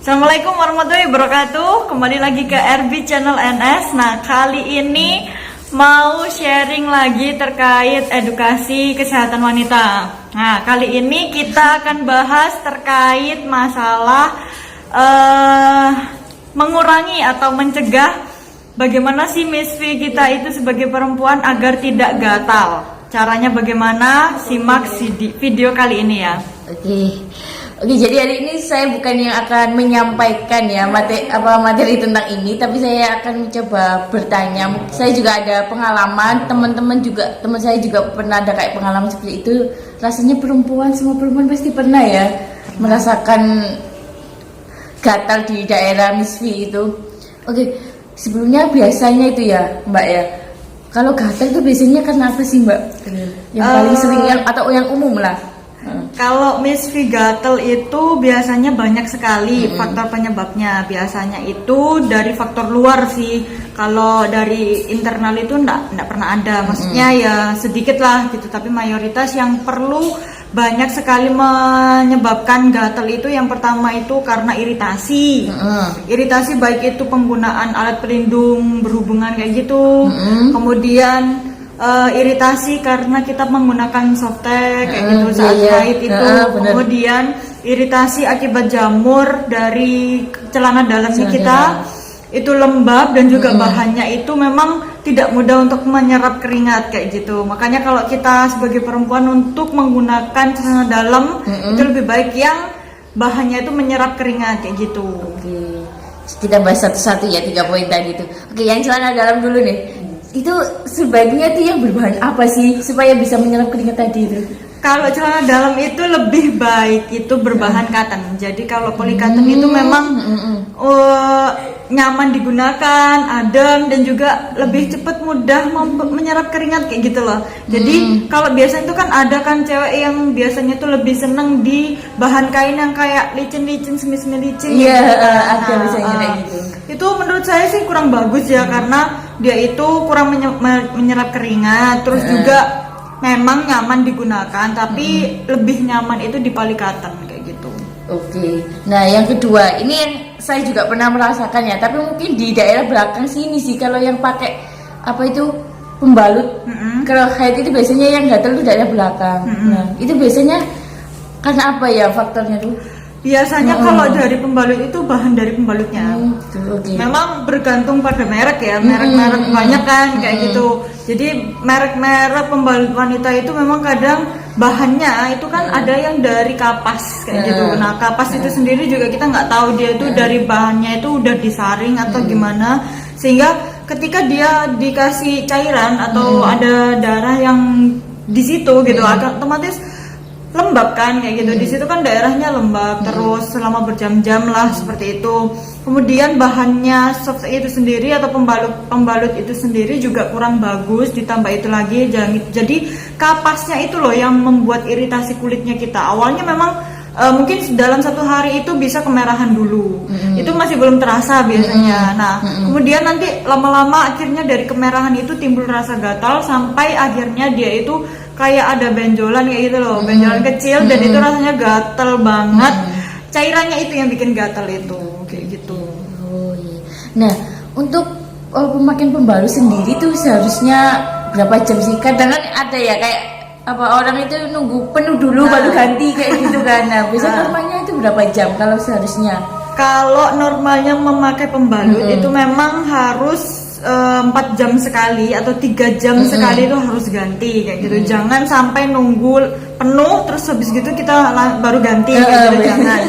Assalamualaikum warahmatullahi wabarakatuh. Kembali lagi ke RB Channel NS. Nah, kali ini mau sharing lagi terkait edukasi kesehatan wanita. Nah, kali ini kita akan bahas terkait masalah mengurangi atau mencegah bagaimana sih Miss V kita itu sebagai perempuan agar tidak gatal. Caranya bagaimana? Simak video kali ini ya. Oke, jadi hari ini saya bukan yang akan menyampaikan ya materi tentang ini, tapi saya akan mencoba bertanya. Saya juga ada pengalaman, teman saya juga pernah ada kayak pengalaman seperti itu. Rasanya semua perempuan pasti pernah ya merasakan gatal di daerah Miss V itu. Oke, sebelumnya biasanya itu ya Mbak ya, kalau gatal itu biasanya karena apa sih Mbak? Yang paling sering atau yang umum lah? Kalau Miss V gatal itu biasanya banyak sekali faktor penyebabnya. Biasanya itu dari faktor luar sih. Kalau dari internal itu enggak pernah ada. Maksudnya ya sedikit lah gitu. Tapi mayoritas yang perlu banyak sekali menyebabkan gatal itu, yang pertama itu karena iritasi. Iritasi baik itu penggunaan alat pelindung berhubungan kayak gitu. Kemudian iritasi karena kita menggunakan softtek kayak gitu saat haid itu. Kemudian iritasi akibat jamur dari celana dalamnya kita itu lembab, dan juga bahannya itu memang tidak mudah untuk menyerap keringat kayak gitu. Makanya kalau kita sebagai perempuan untuk menggunakan celana dalam itu lebih baik yang bahannya itu menyerap keringat kayak gitu. Oke, kita bahas satu-satu ya, 3 poin tadi itu. Oke, yang celana dalam dulu nih. Itu sebaiknya tuh yang berbahan apa sih supaya bisa menyerap keringat tadi itu? Kalau celana dalam itu lebih baik itu berbahan cotton. Jadi kalau polycotton itu memang nyaman digunakan, adem, dan juga lebih cepat mudah menyerap keringat kayak gitu loh. Jadi kalau biasanya itu kan ada kan cewek yang biasanya tuh lebih seneng di bahan kain yang kayak licin-licin, semi-semi licin. Iya, ada biasanya kayak gitu. Itu menurut saya sih kurang bagus ya, karena dia itu kurang menyerap keringat. Terus juga memang nyaman digunakan, tapi lebih nyaman itu di polycotton kayak gitu. Oke, nah yang kedua ini yang saya juga pernah merasakan ya, tapi mungkin di daerah belakang sini sih kalau yang pakai apa itu pembalut. Kalau haid itu biasanya yang gatal itu daerah belakang. Nah itu biasanya karena apa ya faktornya tuh? Biasanya kalau dari pembalut itu bahan dari pembalutnya. Memang bergantung pada merek ya, merek-merek banyak kan kayak gitu. Jadi merek-merek pembalut wanita itu memang kadang bahannya itu kan ada yang dari kapas kayak gitu. Nah kapas itu sendiri juga kita nggak tahu dia itu dari bahannya itu udah disaring atau gimana, sehingga ketika dia dikasih cairan atau ada darah yang di situ gitu, otomatis lembab kan kayak gitu. Di situ kan daerahnya lembab terus selama berjam-jam lah seperti itu. Kemudian bahannya softtek itu sendiri atau pembalut itu sendiri juga kurang bagus, ditambah itu lagi jadi kapasnya itu loh yang membuat iritasi kulitnya kita. Awalnya memang mungkin dalam 1 hari itu bisa kemerahan dulu, itu masih belum terasa biasanya. Nah kemudian nanti lama-lama akhirnya dari kemerahan itu timbul rasa gatal, sampai akhirnya dia itu kayak ada benjolan kayak gitu loh, benjolan kecil, dan itu rasanya gatal banget. Cairannya itu yang bikin gatal itu kayak gitu. Oh iya. Nah untuk pemakaian pembalut sendiri tuh seharusnya berapa jam sih? Kadang kan ada ya kayak apa orang itu nunggu penuh dulu baru ganti kayak gitu kan. Nah biasanya normalnya itu berapa jam kalau seharusnya? Kalau normalnya memakai pembalut itu memang harus 4 jam sekali atau 3 jam sekali itu harus ganti kayak gitu. Jangan sampai nunggu penuh terus habis gitu kita baru ganti kayak gitu, jangan.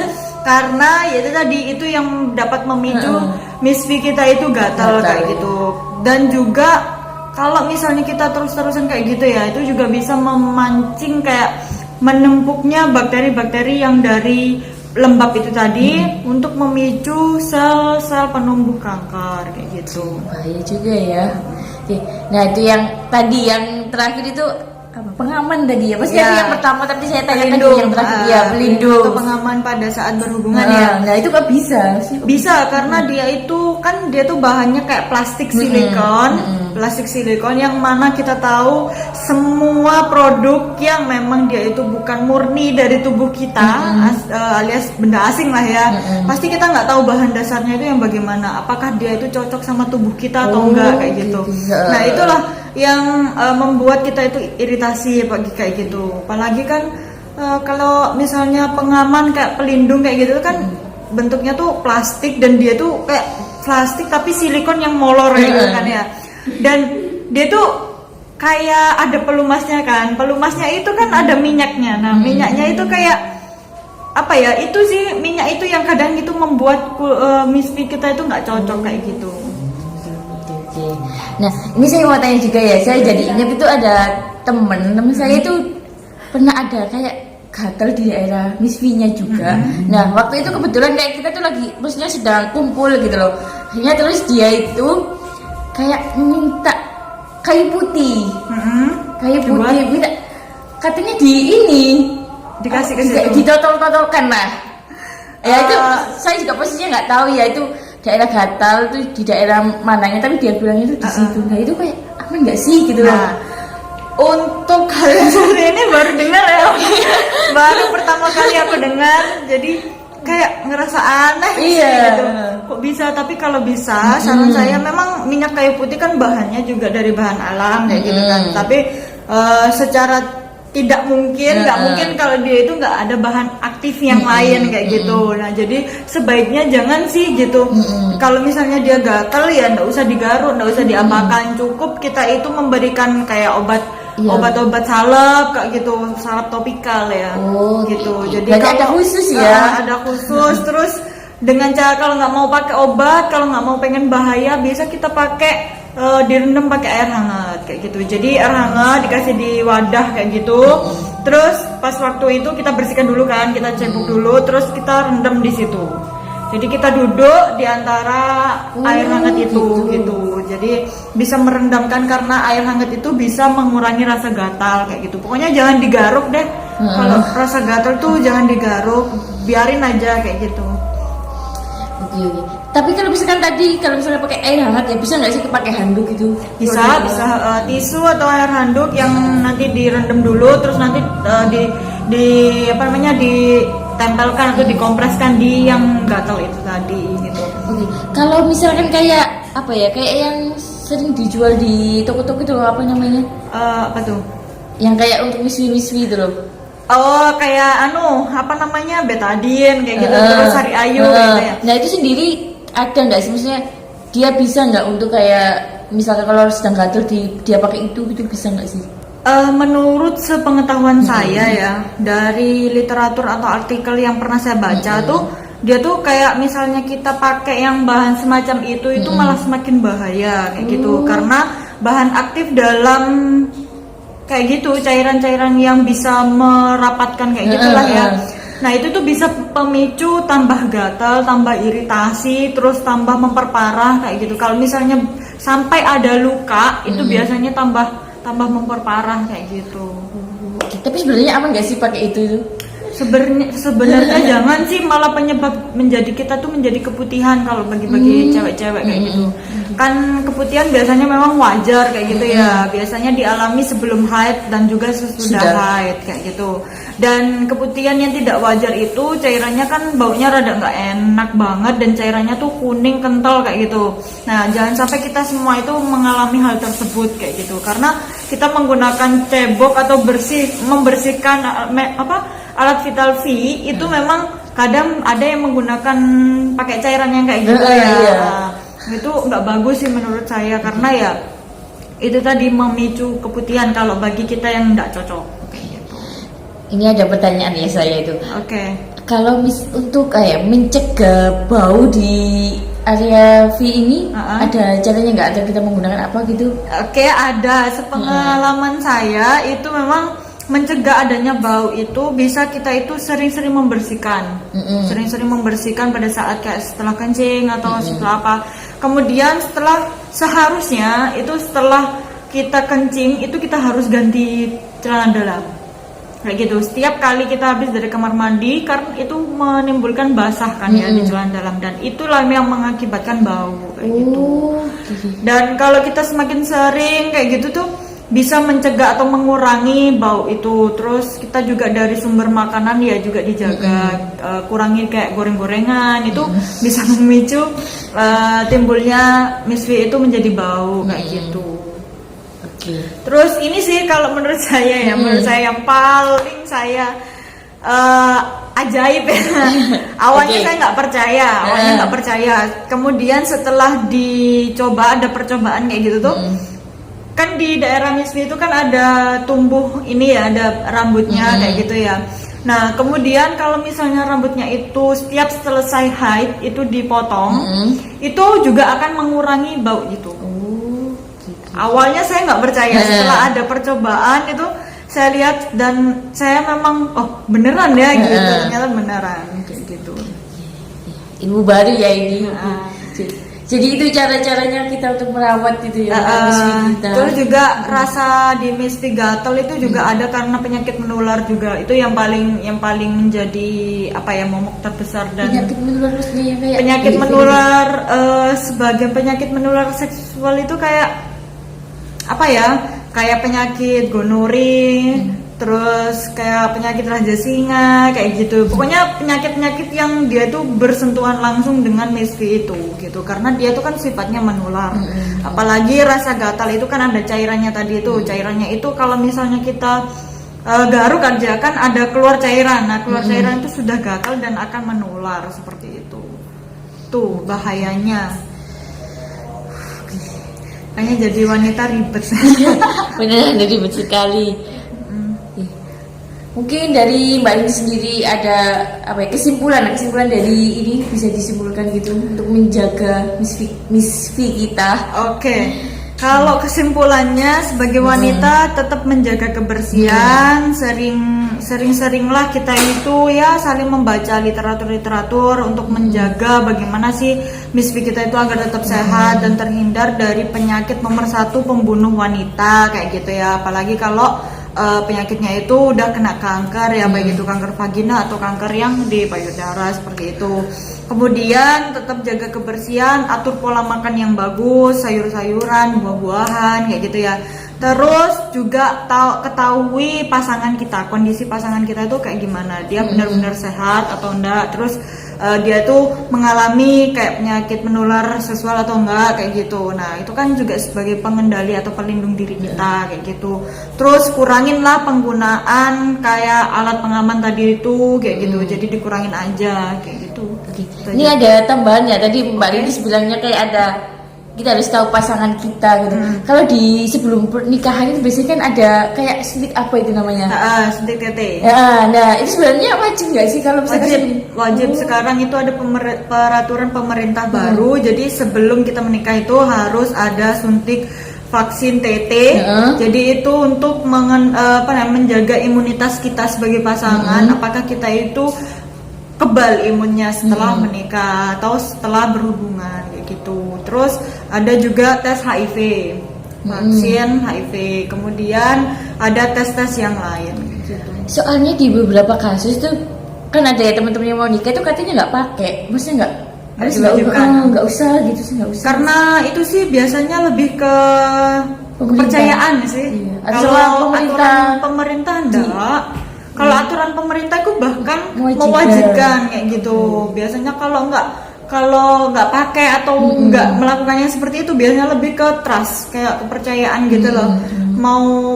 Karena ya itu tadi itu yang dapat memicu Miss V kita itu gatal kayak gitu. Dan juga kalau misalnya kita terus-terusan kayak gitu ya, itu juga bisa memancing kayak menumpuknya bakteri-bakteri yang dari lembab itu tadi untuk memicu sel-sel penumbuh kanker kayak gitu. Bahaya juga ya. Oke. Nah itu yang tadi yang terakhir itu pengaman tadi ya. Pasti Ya. tadi yang pertama tapi saya tanyakan Pelindung, yang terakhir ya, pelindung. Itu pengaman pada saat berhubungan ya. Nah, itu kok bisa sih? Bisa karena dia tuh bahannya kayak plastik silikon, plastik silikon yang mana kita tahu semua produk yang memang dia itu bukan murni dari tubuh kita, alias benda asing lah ya. Pasti kita nggak tahu bahan dasarnya itu yang bagaimana, apakah dia itu cocok sama tubuh kita atau enggak kayak gitu. Nah itulah yang membuat kita itu iritasi pagi kayak gitu. Apalagi kan kalau misalnya pengaman kayak pelindung kayak gitu kan bentuknya tuh plastik dan dia tuh kayak plastik tapi silikon yang molor gitu kan ya. Dan dia tuh kayak ada pelumasnya kan. Pelumasnya itu kan ada minyaknya. Nah, minyaknya itu kayak apa ya? Itu sih minyak itu yang kadang itu membuat misfi kita itu nggak cocok kayak gitu. Oke. Nah, ini saya mau tanya juga ya. Saya jadi ingat itu ada temen saya itu pernah ada kayak gatal di daerah misfinya juga. Nah, waktu itu kebetulan kayak kita tuh lagi, maksudnya sedang kumpul gitu loh. Akhirnya terus dia itu kayak minta kayu putih, kayu putih, minta katanya di ini dikasih ke situ, ditotol-totolkan lah. Ya itu saya juga posisinya nggak tahu ya itu daerah gatal tuh di daerah mananya, tapi dia bilangnya itu di situ. Nah itu kayak aman nggak sih gitu loh. Untuk kalian sore ini baru dengar ya, baru pertama kali aku dengar, jadi kayak ngerasa aneh sih gitu. Kok bisa? Tapi kalau bisa, saran saya memang minyak kayu putih kan bahannya juga dari bahan alam kayak gitu kan. Tapi secara tidak mungkin, nggak mungkin kalau dia itu nggak ada bahan aktif yang lain kayak gitu. Nah jadi sebaiknya jangan sih gitu. Kalau misalnya dia gatal ya nggak usah digaruk, nggak usah diapakan. Cukup kita itu memberikan kayak obat-obat salep kayak gitu, salep topikal ya. Gitu. Jadi kalau ada khusus ya. Ada khusus. Terus dengan cara kalau nggak mau pakai obat, kalau nggak mau pengen bahaya, biasa kita pakai direndam pakai air hangat kayak gitu. Jadi air hangat dikasih di wadah kayak gitu. Terus pas waktu itu kita bersihkan dulu kan, kita cebok dulu, terus kita rendam di situ. Jadi kita duduk di antara air hangat itu gitu. Jadi bisa merendamkan karena air hangat itu bisa mengurangi rasa gatal kayak gitu. Pokoknya jangan digaruk deh. Kalau rasa gatal tuh jangan digaruk, biarin aja kayak gitu. Oke. Tapi kalau misalkan tadi kalau misalnya pakai air hangat ya bisa nggak sih pakai handuk gitu? Bisa tisu atau air handuk yang nanti direndam dulu, terus nanti ditempelkan atau dikompreskan di yang gatal itu tadi gitu. Oke. Kalau misalkan kayak apa ya, kayak yang sering dijual di toko-toko itu apa namanya? Apa tuh? Yang kayak untuk miswi-miswi itu loh. Oh, kayak apa namanya, betadine kayak gitu, terus sari ayu gitu ya. Nah itu sendiri ada nggak sih, maksudnya dia bisa nggak untuk kayak misalnya kalau sedang gatal dia pakai itu gitu, bisa nggak sih? Menurut sepengetahuan saya ya, dari literatur atau artikel yang pernah saya baca tuh, dia tuh kayak misalnya kita pakai yang bahan semacam itu malah semakin bahaya kayak gitu, karena bahan aktif dalam kayak gitu, cairan-cairan yang bisa merapatkan kayak gitulah ya. Nah itu tuh bisa pemicu tambah gatal, tambah iritasi, terus tambah memperparah kayak gitu. Kalau misalnya sampai ada luka, itu biasanya tambah memperparah kayak gitu. Tapi sebenarnya aman nggak sih pakai itu? Sebenarnya jangan sih, malah penyebab menjadi kita tuh menjadi keputihan kalau bagi cewek-cewek kayak gitu. Kan keputihan biasanya memang wajar kayak gitu ya. Biasanya dialami sebelum haid dan juga sesudah haid kayak gitu. Dan keputihan yang tidak wajar itu cairannya kan baunya rada nggak enak banget dan cairannya tuh kuning kental kayak gitu. Nah, jangan sampai kita semua itu mengalami hal tersebut kayak gitu. Karena kita menggunakan cebok atau membersihkan alat vital V itu memang kadang ada yang menggunakan pakai cairan yang kayak gitu ya. Nah, itu nggak bagus sih menurut saya, karena ya itu tadi memicu keputihan kalau bagi kita yang nggak cocok. Ini ada pertanyaan ya saya itu. Oke. Kalau untuk kayak mencegah bau di area V ini ada caranya nggak? Ada kita menggunakan apa gitu? Oke, ada. Sepengalaman saya itu memang mencegah adanya bau itu bisa kita itu sering-sering membersihkan. Sering-sering membersihkan pada saat kayak setelah kencing atau setelah apa. Kemudian seharusnya itu setelah kita kencing itu kita harus ganti celana dalam. Kayak gitu. Setiap kali kita habis dari kamar mandi, karena itu menimbulkan basah kan ya di celana dalam, dan itulah yang mengakibatkan bau kayak gitu. Dan kalau kita semakin sering kayak gitu tuh bisa mencegah atau mengurangi bau itu. Terus kita juga dari sumber makanan ya juga dijaga, kurangi kayak goreng-gorengan, itu bisa memicu timbulnya misfi itu menjadi bau kayak gitu. Terus ini sih kalau menurut saya ya, menurut saya yang paling saya ajaib ya. Awalnya saya nggak percaya, kemudian setelah dicoba, ada percobaan kayak gitu tuh. Kan di daerah misfi itu kan ada tumbuh ini ya, ada rambutnya kayak gitu ya. Nah kemudian kalau misalnya rambutnya itu setiap selesai haid itu dipotong, itu juga akan mengurangi bau itu. Awalnya saya nggak percaya, setelah ada percobaan itu saya lihat dan saya memang beneran ya gitu, ternyata beneran kayak gitu. Ilmu baru ya ini. Jadi itu cara-caranya kita untuk merawat itu ya, misfi kita. Terus juga rasa di misfi gatal itu juga ada karena penyakit menular juga. Itu yang paling menjadi momok terbesar. Dan penyakit menular maksudnya kayak penyakit menular sebagai penyakit menular seksual itu kayak kayak penyakit gonore, terus kayak penyakit raja singa kayak gitu. Pokoknya penyakit-penyakit yang dia tuh bersentuhan langsung dengan misfi itu gitu, karena dia tuh kan sifatnya menular. Apalagi rasa gatal itu kan ada cairannya tadi itu. Cairannya itu kalau misalnya kita garuk aja kan ada keluar cairan. Nah keluar cairan itu sudah gatal dan akan menular seperti itu. Tuh bahayanya. Kayaknya jadi wanita ribet. Beneran ribet sekali. Mungkin dari Mbak ini sendiri ada kesimpulan dari ini bisa disimpulkan gitu untuk menjaga misfi kita. Oke. Kalau kesimpulannya sebagai wanita tetap menjaga kebersihan, sering-seringlah kita itu ya saling membaca literatur untuk menjaga bagaimana sih misfi kita itu agar tetap sehat dan terhindar dari penyakit nomor 1 pembunuh wanita kayak gitu ya. Apalagi kalau penyakitnya itu udah kena kanker ya, baik itu kanker vagina atau kanker yang di payudara seperti itu. Kemudian tetap jaga kebersihan, atur pola makan yang bagus, sayur-sayuran, buah-buahan kayak gitu ya. Terus juga ketahui pasangan kita, kondisi pasangan kita itu kayak gimana, dia benar-benar sehat atau enggak. Terus dia tuh mengalami kayak penyakit menular seksual atau enggak kayak gitu. Nah itu kan juga sebagai pengendali atau pelindung diri kita kayak gitu. Terus kuranginlah penggunaan kayak alat pengaman tadi itu kayak gitu. Jadi dikurangin aja kayak gitu. Ini ada tambahan ya, tadi Mbak Rinis bilangnya kayak ada kita harus tahu pasangan kita gitu. Kalau di sebelum pernikahan itu biasanya kan ada kayak suntik apa itu namanya? Suntik tete. Nah itu sebenarnya wajib nggak sih kalau wajib sekarang itu ada peraturan pemerintah baru. Jadi sebelum kita menikah itu harus ada suntik vaksin TT. Jadi itu untuk menjaga imunitas kita sebagai pasangan. Apakah kita itu kebal imunnya setelah menikah atau setelah berhubungan kayak gitu. Terus ada juga tes HIV, vaksin HIV, kemudian ada tes-tes yang lain gitu. Soalnya di beberapa kasus tuh kan ada ya teman-teman yang mau nikah itu katanya nggak pakai, maksudnya nggak usah gitu sih, nggak usah. Karena itu sih biasanya lebih ke kepercayaan sih. Kalau aturan pemerintah enggak. Kalau aturan pemerintah itu bahkan mewajibkan kayak gitu. Biasanya kalau nggak pakai atau nggak melakukannya seperti itu, biasanya lebih ke trust, kayak kepercayaan gitu loh.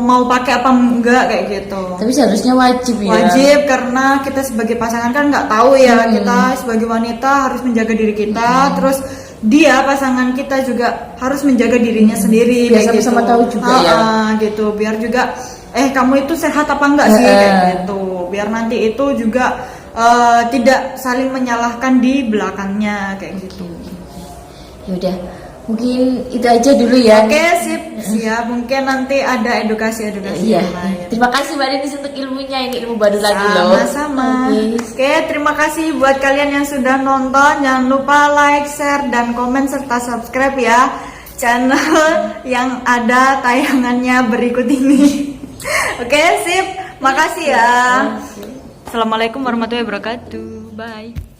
Mau pakai apa enggak kayak gitu. Tapi seharusnya wajib ya. Wajib karena kita sebagai pasangan kan nggak tahu ya, kita sebagai wanita harus menjaga diri kita, terus dia pasangan kita juga harus menjaga dirinya sendiri. Biar sama-sama tahu juga ya. Gitu, biar juga kamu itu sehat apa enggak sih kayak gitu. Biar nanti itu juga tidak saling menyalahkan di belakangnya kayak gitu. Yaudah, mungkin itu aja dulu ya. Oke, siap. Mungkin nanti ada edukasi yang lain. Terima kasih Mbak Rinis untuk ilmunya, ini ilmu baru lagi loh. Sama-sama. Oke, terima kasih buat kalian yang sudah nonton. Jangan lupa like, share, dan komen serta subscribe ya channel yang ada tayangannya berikut ini. Oke, sip. Makasih ya. Assalamualaikum warahmatullahi wabarakatuh. Bye.